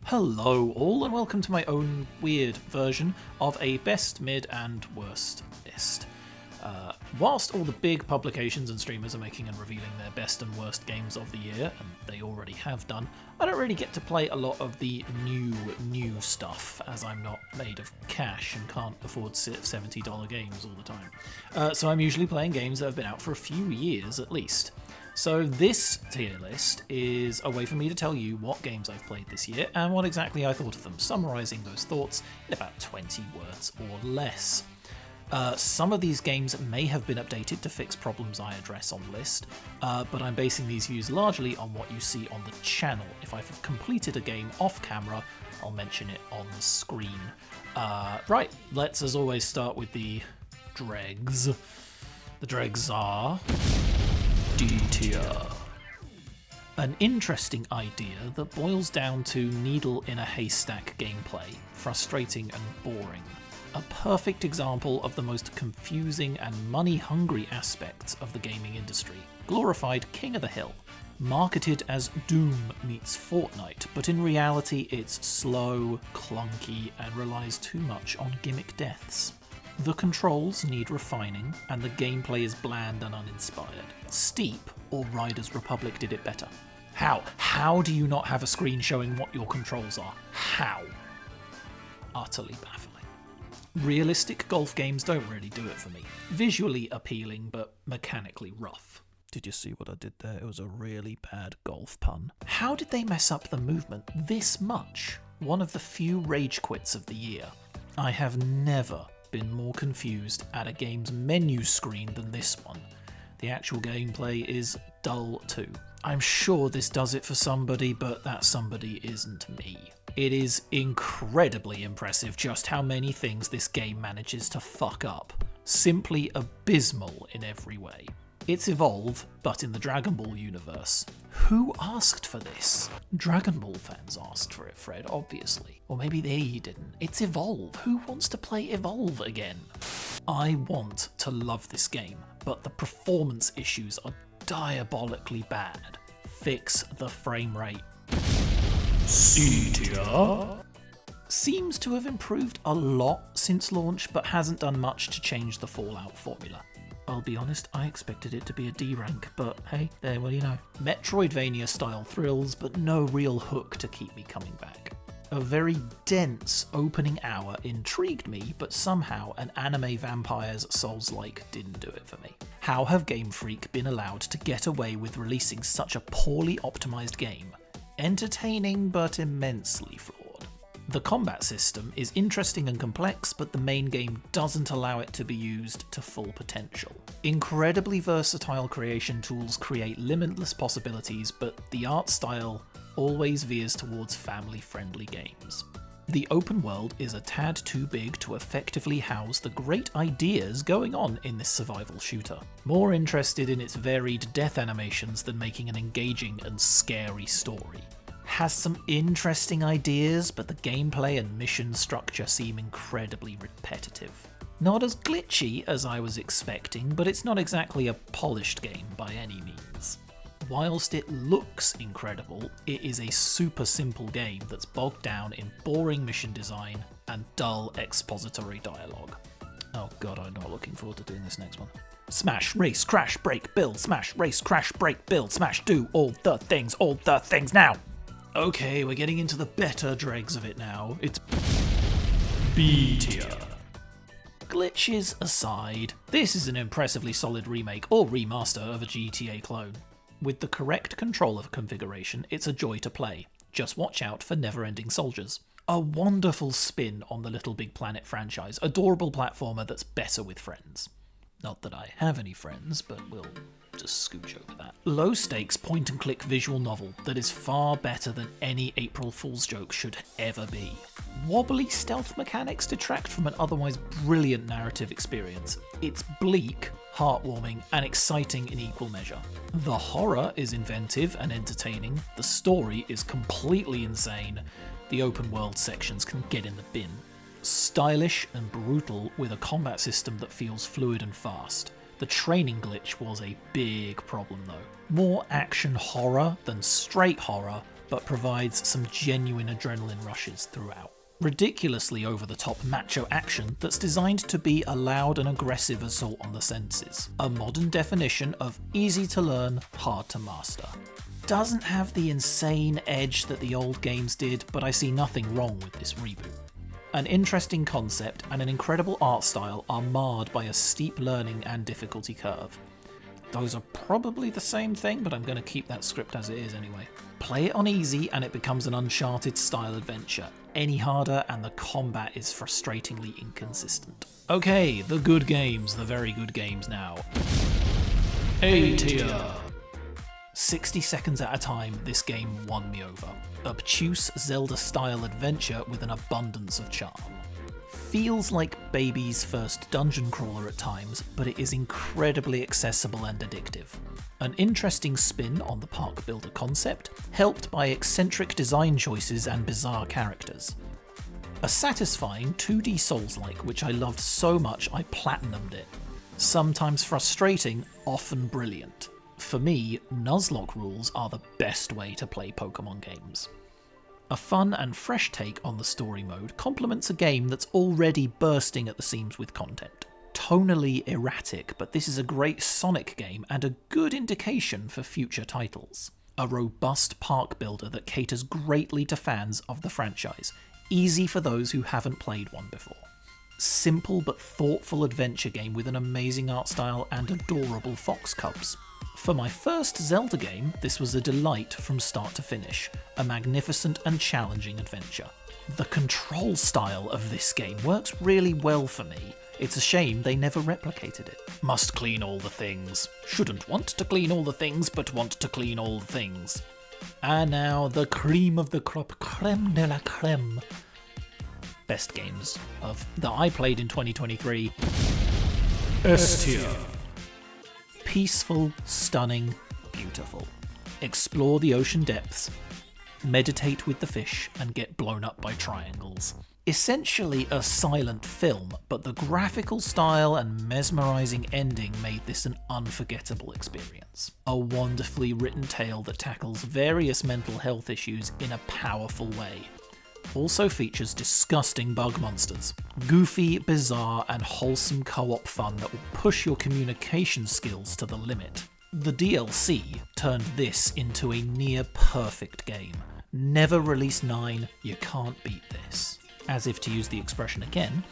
Hello all and welcome to my own weird version of a best, mid and worst list. Whilst all the big publications and streamers are making and revealing their best and worst games of the year, and they already have done, I don't really get to play a lot of the new stuff, as I'm not made of cash and can't afford $70 games all the time. So I'm usually playing games that have been out for a few years at least. So this tier list is a way for me to tell you what games I've played this year and what exactly I thought of them, summarising those thoughts in about 20 words or less. Some of these games may have been updated to fix problems I address on the list, but I'm basing these views largely on what you see on the channel. If I've completed a game off camera, I'll mention it on the screen. Right, let's as always start with the dregs. The dregs are D tier. An interesting idea that boils down to needle in a haystack gameplay, frustrating and boring. A perfect example of the most confusing and money-hungry aspects of the gaming industry. Glorified King of the Hill, marketed as Doom meets Fortnite, but in reality it's slow, clunky, and relies too much on gimmick deaths. The controls need refining, and the gameplay is bland and uninspired. Steep or Riders Republic did it better. How? How do you not have a screen showing what your controls are? How? Utterly baffling. Realistic golf games don't really do it for me. Visually appealing, but mechanically rough. Did you see what I did there? It was a really bad golf pun. How did they mess up the movement this much? One of the few rage quits of the year. I have never been more confused at a game's menu screen than this one. The actual gameplay is dull too. I'm sure this does it for somebody, but that somebody isn't me. It is incredibly impressive just how many things this game manages to fuck up. Simply abysmal in every way. It's Evolve, but in the Dragon Ball universe. Who asked for this? Dragon Ball fans asked for it, Fred, obviously. Or maybe they didn't. It's Evolve. Who wants to play Evolve again? I want to love this game, but the performance issues are diabolically bad. Fix the frame rate. C tier. Seems to have improved a lot since launch, but hasn't done much to change the Fallout formula. I'll be honest, I expected it to be a D rank, but hey, there, what do you know? Metroidvania style thrills, but no real hook to keep me coming back. A very dense opening hour intrigued me, but somehow an anime vampires Souls-like didn't do it for me. How have Game Freak been allowed to get away with releasing such a poorly optimized game? Entertaining, but immensely flawed. The combat system is interesting and complex, but the main game doesn't allow it to be used to full potential. Incredibly versatile creation tools create limitless possibilities, but the art style always veers towards family-friendly games. The open world is a tad too big to effectively house the great ideas going on in this survival shooter. More interested in its varied death animations than making an engaging and scary story. Has some interesting ideas, but the gameplay and mission structure seem incredibly repetitive. Not as glitchy as I was expecting, but it's not exactly a polished game by any means. Whilst it looks incredible, it is a super simple game that's bogged down in boring mission design and dull expository dialogue. Oh god, I'm not looking forward to doing this next one. Smash, race, crash, break, build, smash, race, crash, break, build, smash, do all the things now! Okay, we're getting into the better dregs of it now. It's B tier. Glitches aside, this is an impressively solid remake or remaster of a GTA clone. With the correct controller configuration, it's a joy to play. Just watch out for never-ending soldiers. A wonderful spin on the Little Big Planet franchise, adorable platformer that's better with friends. Not that I have any friends, but we'll just scooch over that. Low stakes point and click visual novel that is far better than any April Fool's joke should ever be. Wobbly stealth mechanics detract from an otherwise brilliant narrative experience. It's bleak, heartwarming, and exciting in equal measure. The horror is inventive and entertaining, the story is completely insane, the open world sections can get in the bin. Stylish and brutal with a combat system that feels fluid and fast. The training glitch was a big problem though. More action horror than straight horror, but provides some genuine adrenaline rushes throughout. Ridiculously over-the-top macho action that's designed to be a loud and aggressive assault on the senses. A modern definition of easy to learn, hard to master. Doesn't have the insane edge that the old games did, but I see nothing wrong with this reboot. An interesting concept and an incredible art style are marred by a steep learning and difficulty curve. Those are probably the same thing, but I'm going to keep that script as it is anyway. Play it on easy and it becomes an Uncharted style adventure. Any harder and the combat is frustratingly inconsistent. Okay, the good games, the very good games now. A tier. 60 seconds at a time, this game won me over. Obtuse Zelda-style adventure with an abundance of charm. Feels like baby's first dungeon crawler at times, but it is incredibly accessible and addictive. An interesting spin on the park builder concept, helped by eccentric design choices and bizarre characters. A satisfying 2D Souls-like which I loved so much I platinumed it. Sometimes frustrating, often brilliant. For me, Nuzlocke rules are the best way to play Pokemon games. A fun and fresh take on the story mode complements a game that's already bursting at the seams with content. Tonally erratic, but this is a great Sonic game and a good indication for future titles. A robust park builder that caters greatly to fans of the franchise, easy for those who haven't played one before. Simple but thoughtful adventure game with an amazing art style and adorable fox cubs. For my first Zelda game, this was a delight from start to finish, a magnificent and challenging adventure. The control style of this game works really well for me. It's a shame they never replicated it. Must clean all the things. Shouldn't want to clean all the things, but want to clean all the things. And now, the cream of the crop, creme de la creme. Best games that I played in 2023. S tier. Peaceful, stunning, beautiful. Explore the ocean depths, meditate with the fish, and get blown up by triangles. Essentially a silent film, but the graphical style and mesmerising ending made this an unforgettable experience. A wonderfully written tale that tackles various mental health issues in a powerful way. Also features disgusting bug monsters, goofy, bizarre, and wholesome co-op fun that will push your communication skills to the limit. The DLC turned this into a near-perfect game. Never release 9, you can't beat this. As if to use the expression again,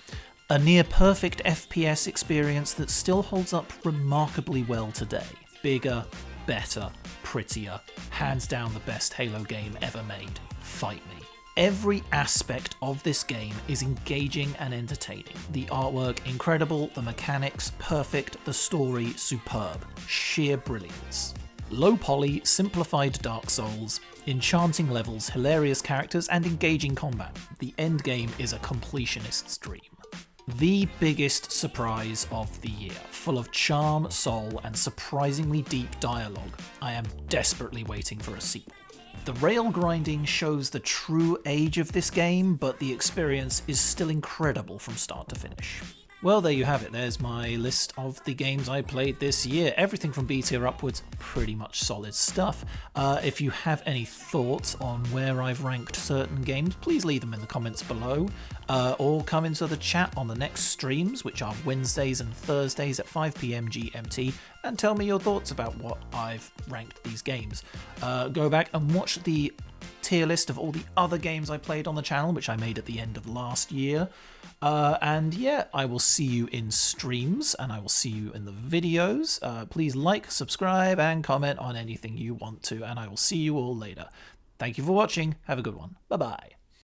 a near-perfect FPS experience that still holds up remarkably well today. Bigger, better, prettier, hands down the best Halo game ever made. Fight me. Every aspect of this game is engaging and entertaining. The artwork incredible, the mechanics perfect, the story superb. Sheer brilliance. Low poly, simplified Dark Souls, enchanting levels, hilarious characters, and engaging combat. The endgame is a completionist's dream. The biggest surprise of the year, full of charm, soul, and surprisingly deep dialogue. I am desperately waiting for a sequel. The rail grinding shows the true age of this game, but the experience is still incredible from start to finish. Well, there you have it. There's my list of the games I played this year. Everything from B tier upwards, pretty much solid stuff. If you have any thoughts on where I've ranked certain games, please leave them in the comments below, or come into the chat on the next streams, which are Wednesdays and Thursdays at 5 PM GMT, and tell me your thoughts about what I've ranked these games. Go back and watch the tier list of all the other games I played on the channel, which I made at the end of last year. And yeah, I will see you in streams, and I will see you in the videos. Please like, subscribe, and comment on anything you want to, and I will see you all later. Thank you for watching. Have a good one. Bye-bye.